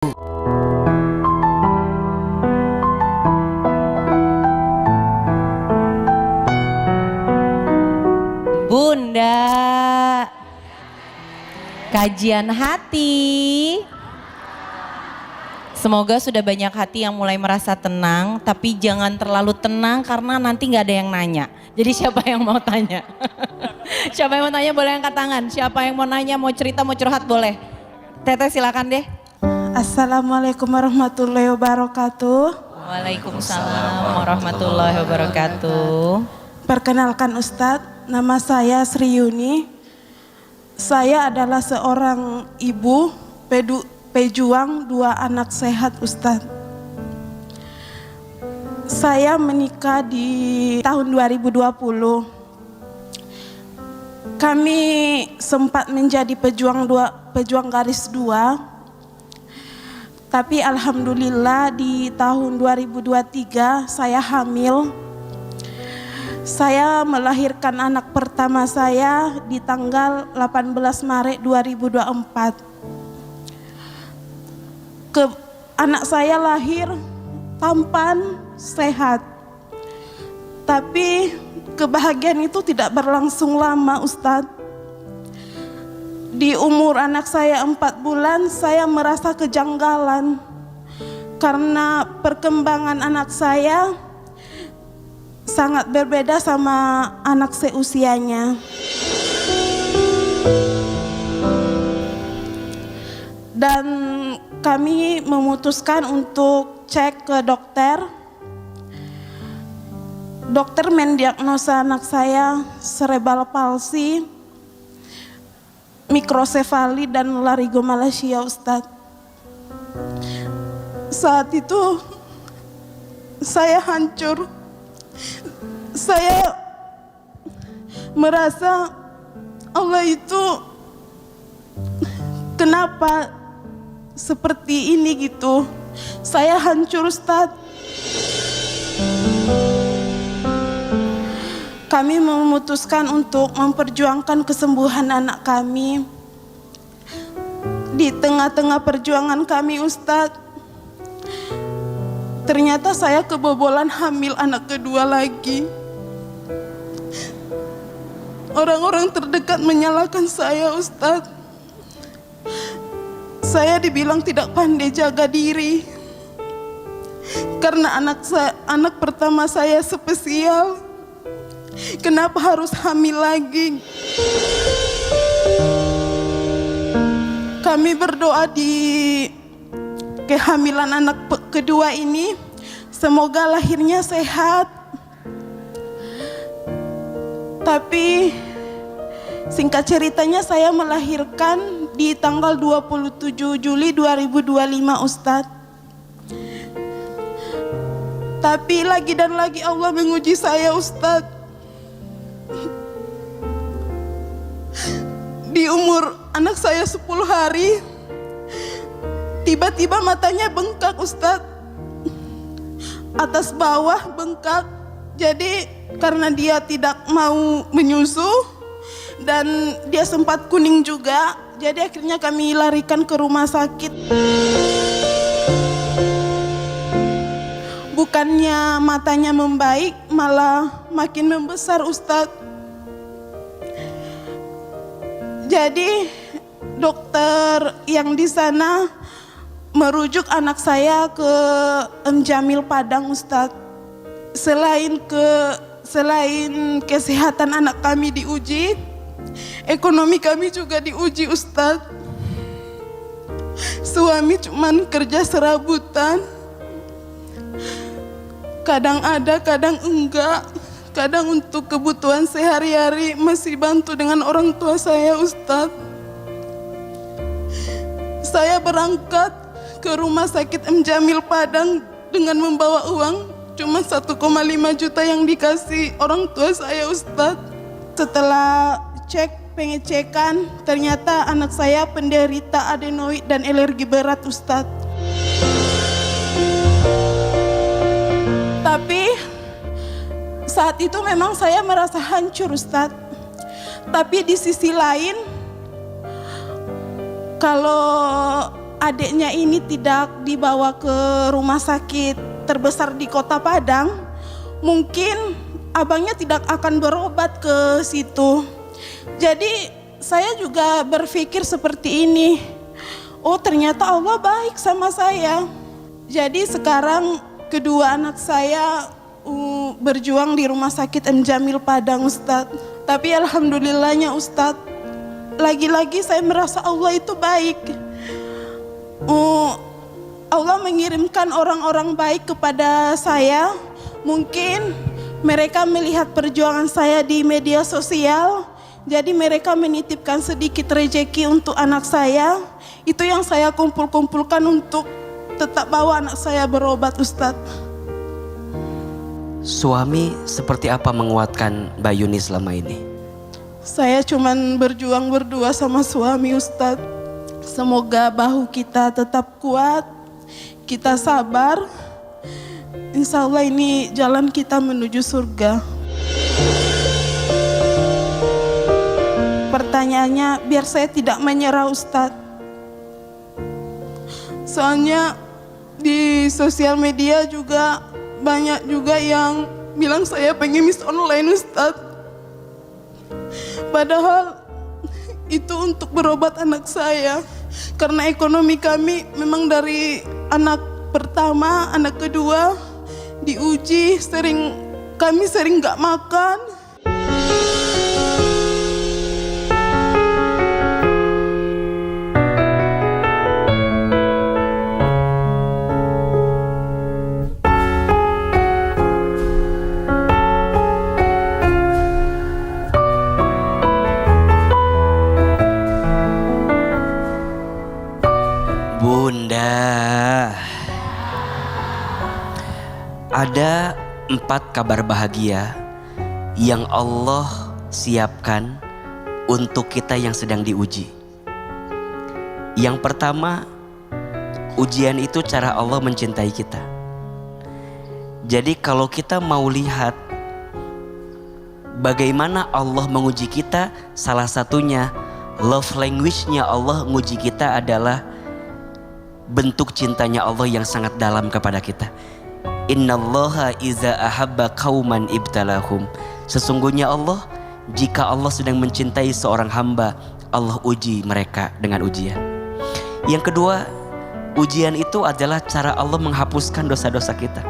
Bunda, kajian hati. Semoga sudah banyak hati yang mulai merasa tenang, tapi jangan terlalu tenang karena nanti nggak ada yang nanya. Jadi siapa yang mau tanya? Siapa yang mau tanya boleh angkat tangan. Siapa yang mau nanya, mau cerita, mau curhat boleh. Teteh silakan deh. Assalamualaikum warahmatullahi wabarakatuh. Waalaikumsalam warahmatullahi wabarakatuh. Perkenalkan Ustadz, nama saya Sri Yuni. Saya adalah seorang ibu pejuang 2 anak sehat Ustadz. Saya menikah di tahun 2020. Kami sempat menjadi pejuang garis 2. Tapi alhamdulillah di tahun 2023 saya hamil. Saya melahirkan anak pertama saya di tanggal 18 Maret 2024. Anak saya lahir tampan, sehat. Tapi kebahagiaan itu tidak berlangsung lama Ustadz. Di umur anak saya 4 bulan saya merasa kejanggalan. Karena perkembangan anak saya sangat berbeda sama anak seusianya. Dan kami memutuskan untuk cek ke dokter. Dokter mendiagnosa anak saya cerebral palsy, mikrosefali dan laringomalacia Ustadz. Saat itu saya hancur. Saya merasa Allah itu kenapa seperti ini gitu. Saya hancur Ustadz. Kami memutuskan untuk memperjuangkan kesembuhan anak kami. Di tengah-tengah perjuangan kami Ustadz, ternyata saya kebobolan hamil anak kedua lagi. Orang-orang terdekat menyalahkan saya Ustadz. Saya dibilang tidak pandai jaga diri. Karena anak pertama saya spesial. Kenapa harus hamil lagi? Kami berdoa di kehamilan anak kedua ini, semoga lahirnya sehat. Tapi singkat ceritanya saya melahirkan di tanggal 27 Juli 2025 Ustadz. Tapi lagi dan lagi Allah menguji saya Ustadz. Di umur anak saya 10 hari, tiba-tiba matanya bengkak Ustadz. Atas bawah bengkak. Jadi karena dia tidak mau menyusu dan dia sempat kuning juga, jadi akhirnya kami larikan ke rumah sakit. Bukannya matanya membaik, malah makin membesar Ustadz. Jadi dokter yang di sana merujuk anak saya ke Jamil Padang Ustadz. Selain kesehatan anak kami diuji, ekonomi kami juga diuji Ustadz. Suami cuman kerja serabutan. Kadang ada, kadang enggak. Kadang untuk kebutuhan sehari-hari masih bantu dengan orang tua saya Ustadz. Saya berangkat ke rumah sakit Jamil Padang dengan membawa uang cuma 1,5 juta yang dikasih orang tua saya Ustadz. Setelah pengecekan, ternyata anak saya penderita adenoid dan alergi berat Ustadz. Tapi saat itu memang saya merasa hancur Ustadz. Tapi di sisi lain, kalau adiknya ini tidak dibawa ke rumah sakit terbesar di Kota Padang, mungkin abangnya tidak akan berobat ke situ. Jadi saya juga berpikir seperti ini, oh ternyata Allah baik sama saya. Jadi sekarang kedua anak saya berjuang di rumah sakit M. Jamil Padang, Ustadz. Tapi alhamdulillahnya Ustadz, lagi-lagi saya merasa Allah itu baik. Allah mengirimkan orang-orang baik kepada saya. Mungkin mereka melihat perjuangan saya di media sosial, jadi mereka menitipkan sedikit rezeki untuk anak saya. Itu yang saya kumpul-kumpulkan untuk tetap bawa anak saya berobat, Ustadz. Suami seperti apa menguatkan Mbak Yuni selama ini? Saya cuman berjuang berdua sama suami, Ustadz. Semoga bahu kita tetap kuat, kita sabar. Insya Allah ini jalan kita menuju surga. Pertanyaannya, biar saya tidak menyerah, Ustadz. Soalnya di sosial media juga banyak juga yang bilang saya pengemis online, Ustadz. Padahal itu untuk berobat anak saya. Karena ekonomi kami memang dari anak pertama, anak kedua diuji, kami sering gak makan. Bunda, ada 4 kabar bahagia yang Allah siapkan untuk kita yang sedang diuji. Yang pertama, ujian itu cara Allah mencintai kita. Jadi kalau kita mau lihat bagaimana Allah menguji kita, salah satunya love language-nya Allah menguji kita adalah bentuk cintanya Allah yang sangat dalam kepada kita. Innallaha iza ahabba qauman ibtalahum. Sesungguhnya Allah, jika Allah sedang mencintai seorang hamba, Allah uji mereka dengan ujian. Yang kedua, ujian itu adalah cara Allah menghapuskan dosa-dosa kita.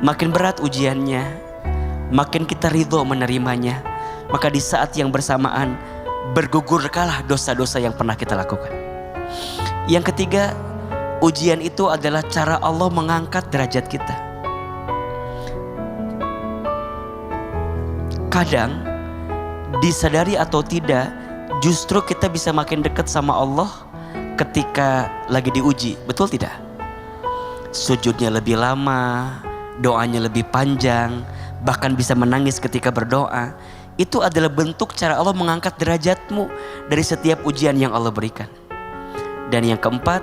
Makin berat ujiannya, makin kita ridho menerimanya, maka di saat yang bersamaan bergugurkanlah dosa-dosa yang pernah kita lakukan. Yang ketiga, ujian itu adalah cara Allah mengangkat derajat kita. Kadang, disadari atau tidak, justru kita bisa makin dekat sama Allah ketika lagi diuji. Betul tidak? Sujudnya lebih lama, doanya lebih panjang, bahkan bisa menangis ketika berdoa. Itu adalah bentuk cara Allah mengangkat derajatmu dari setiap ujian yang Allah berikan. Dan yang keempat,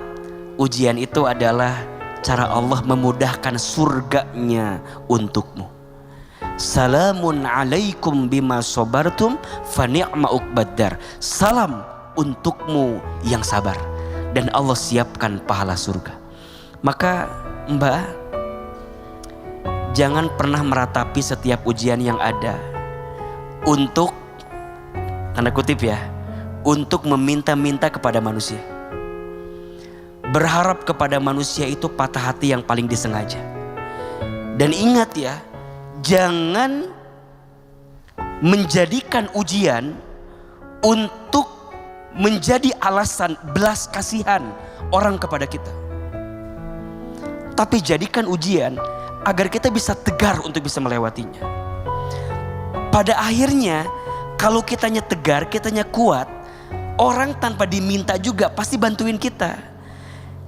ujian itu adalah cara Allah memudahkan surganya untukmu. Salamun alaikum bima sabartum fa ni'ma uqbaddar. Salam untukmu yang sabar, dan Allah siapkan pahala surga. Maka Mbak, jangan pernah meratapi setiap ujian yang ada untuk, tanda kutip ya, untuk meminta-minta kepada manusia. Berharap kepada manusia itu patah hati yang paling disengaja. Dan ingat ya, jangan menjadikan ujian untuk menjadi alasan belas kasihan orang kepada kita. Tapi jadikan ujian agar kita bisa tegar untuk bisa melewatinya. Pada akhirnya, kalau kitanya tegar, kitanya kuat, orang tanpa diminta juga pasti bantuin kita.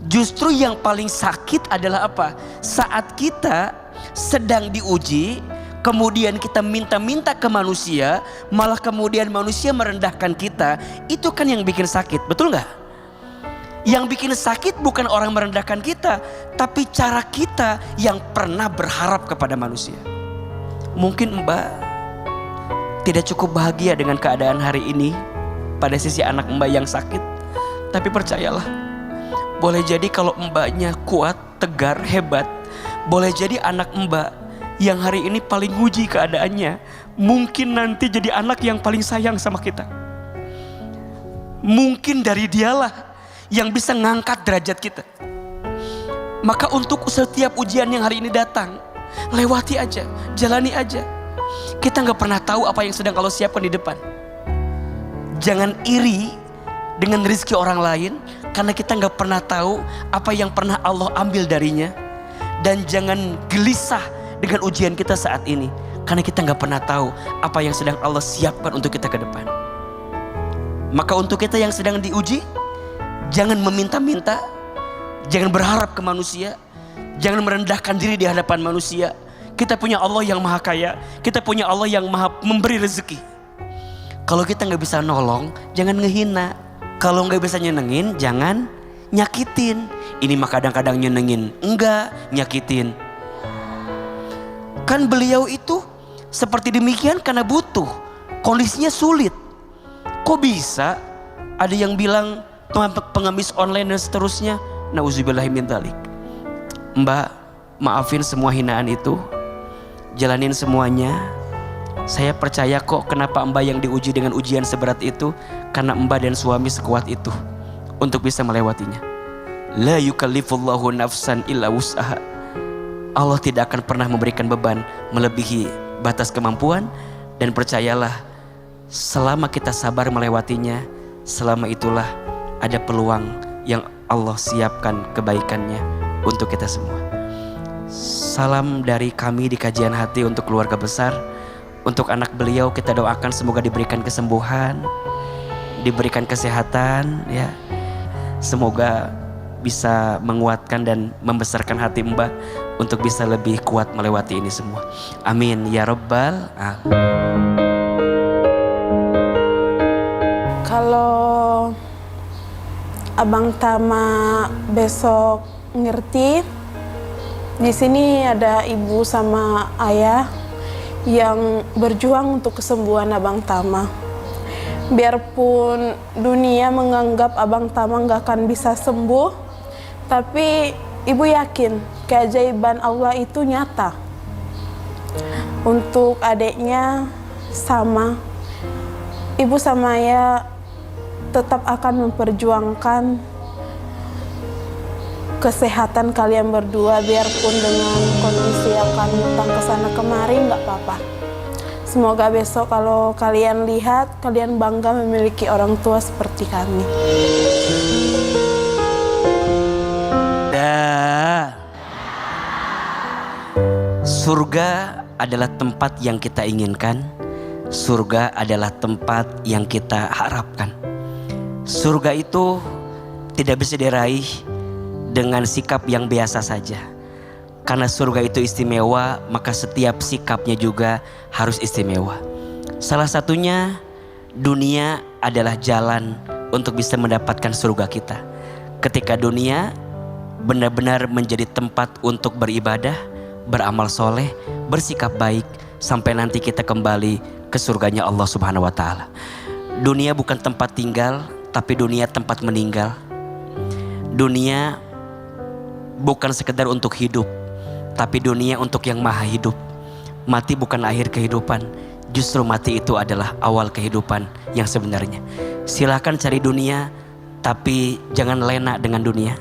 Justru yang paling sakit adalah apa? Saat kita sedang diuji, kemudian kita minta-minta ke manusia, malah kemudian manusia merendahkan kita. Itu kan yang bikin sakit, betul gak? Yang bikin sakit bukan orang merendahkan kita, tapi cara kita yang pernah berharap kepada manusia. Mungkin Mbak tidak cukup bahagia dengan keadaan hari ini pada sisi anak Mbak yang sakit, Tapi percayalah, boleh jadi kalau mbaknya kuat, tegar, hebat, boleh jadi anak mbak yang hari ini paling nguji keadaannya, mungkin nanti jadi anak yang paling sayang sama kita. Mungkin dari dialah yang bisa ngangkat derajat kita. Maka untuk setiap ujian yang hari ini datang, lewati aja, jalani aja. Kita gak pernah tahu apa yang sedang Allah siapkan di depan. Jangan iri dengan rezeki orang lain, karena kita gak pernah tahu apa yang pernah Allah ambil darinya. Dan jangan gelisah dengan ujian kita saat ini, karena kita gak pernah tahu apa yang sedang Allah siapkan untuk kita ke depan. Maka untuk kita yang sedang diuji, jangan meminta-minta, jangan berharap ke manusia, jangan merendahkan diri di hadapan manusia. Kita punya Allah yang maha kaya, kita punya Allah yang maha memberi rezeki. Kalau kita gak bisa nolong, jangan ngehina. Kalau gak bisa nyenengin, jangan nyakitin. Ini mah kadang-kadang nyenengin, enggak nyakitin. Kan beliau itu seperti demikian karena butuh, kondisinya sulit. Kok bisa ada yang bilang pengemis online dan seterusnya? Nauzubillahi min dzalik. Mbak, maafin semua hinaan itu, jalanin semuanya. Saya percaya kok kenapa mbak yang diuji dengan ujian seberat itu, karena mbak dan suami sekuat itu untuk bisa melewatinya. La yukallifullahu nafsan illa wus'aha. Allah tidak akan pernah memberikan beban melebihi batas kemampuan. Dan percayalah, selama kita sabar melewatinya, selama itulah ada peluang yang Allah siapkan kebaikannya untuk kita semua. Salam dari kami di Kajian Hati untuk keluarga besar. Untuk anak beliau kita doakan semoga diberikan kesembuhan, diberikan kesehatan ya. Semoga bisa menguatkan dan membesarkan hati mbak untuk bisa lebih kuat melewati ini semua. Amin ya rabbal alamin. Kalau Abang Tama besok ngerti, di sini ada ibu sama ayah yang berjuang untuk kesembuhan Abang Tama. Biarpun dunia menganggap Abang Tama nggak akan bisa sembuh, tapi ibu yakin keajaiban Allah itu nyata. Untuk adiknya sama, ibu sama ayah tetap akan memperjuangkan kesehatan kalian berdua, biarpun dengan kondisi akan datang ke sana kemari nggak apa-apa. Semoga besok kalau kalian lihat, kalian bangga memiliki orang tua seperti kami. Surga adalah tempat yang kita inginkan. Surga adalah tempat yang kita harapkan. Surga itu tidak bisa diraih dengan sikap yang biasa saja. Karena surga itu istimewa, maka setiap sikapnya juga harus istimewa. Salah satunya, dunia adalah jalan untuk bisa mendapatkan surga kita. Ketika dunia benar-benar menjadi tempat untuk beribadah, beramal soleh, bersikap baik, sampai nanti kita kembali ke surganya Allah Subhanahu wa Ta'ala. Dunia bukan tempat tinggal, tapi dunia tempat meninggal. Dunia bukan sekedar untuk hidup, tapi dunia untuk yang maha hidup. Mati bukan akhir kehidupan, justru mati itu adalah awal kehidupan yang sebenarnya. Silakan cari dunia, tapi jangan lena dengan dunia.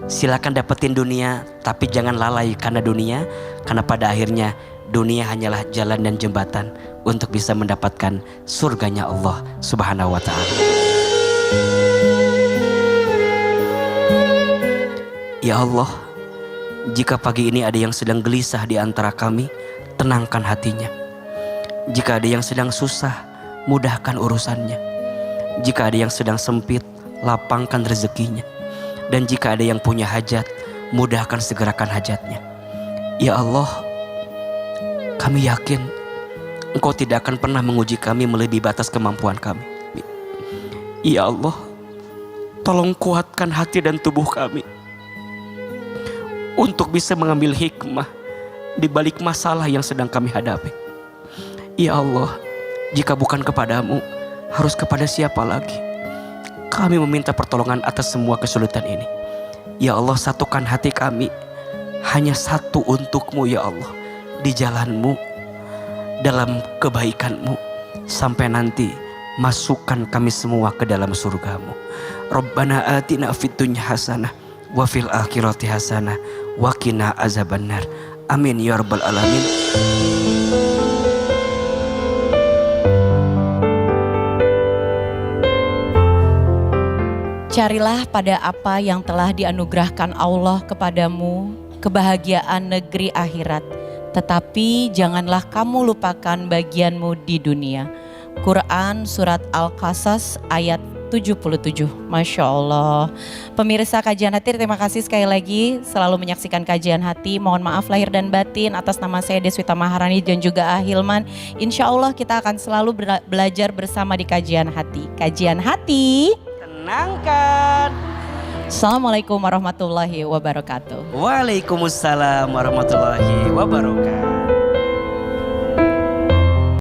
Silakan dapetin dunia, tapi jangan lalai karena dunia. Karena pada akhirnya dunia hanyalah jalan dan jembatan untuk bisa mendapatkan surganya Allah Subhanahu wa Ta'ala. Ya Allah, jika pagi ini ada yang sedang gelisah di antara kami, tenangkan hatinya. Jika ada yang sedang susah, mudahkan urusannya. Jika ada yang sedang sempit, lapangkan rezekinya. Dan jika ada yang punya hajat, mudahkan segerakan hajatnya. Ya Allah, kami yakin Engkau tidak akan pernah menguji kami melebihi batas kemampuan kami. Ya Allah, tolong kuatkan hati dan tubuh kami untuk bisa mengambil hikmah di balik masalah yang sedang kami hadapi. Ya Allah, jika bukan kepadamu, harus kepada siapa lagi? Kami meminta pertolongan atas semua kesulitan ini. Ya Allah, satukan hati kami hanya satu untukmu ya Allah. Di jalanmu, dalam kebaikanmu. Sampai nanti masukkan kami semua ke dalam surgamu. Rabbana atina fid dunya hasanah wa fil akhirati hasanah wa qina azabannar. Amin ya rabbal alamin. Carilah pada apa yang telah dianugerahkan Allah kepadamu, kebahagiaan negeri akhirat. Tetapi janganlah kamu lupakan bagianmu di dunia. Quran Surat Al-Qasas ayat 77. Masya Allah. Pemirsa Kajian Hati, terima kasih sekali lagi selalu menyaksikan Kajian Hati. Mohon maaf lahir dan batin atas nama saya Deswita Maharani dan juga Ahilman. Insya Allah kita akan selalu belajar bersama di Kajian Hati. Kajian Hati. Tenangkan. Assalamualaikum warahmatullahi wabarakatuh. Waalaikumsalam warahmatullahi wabarakatuh.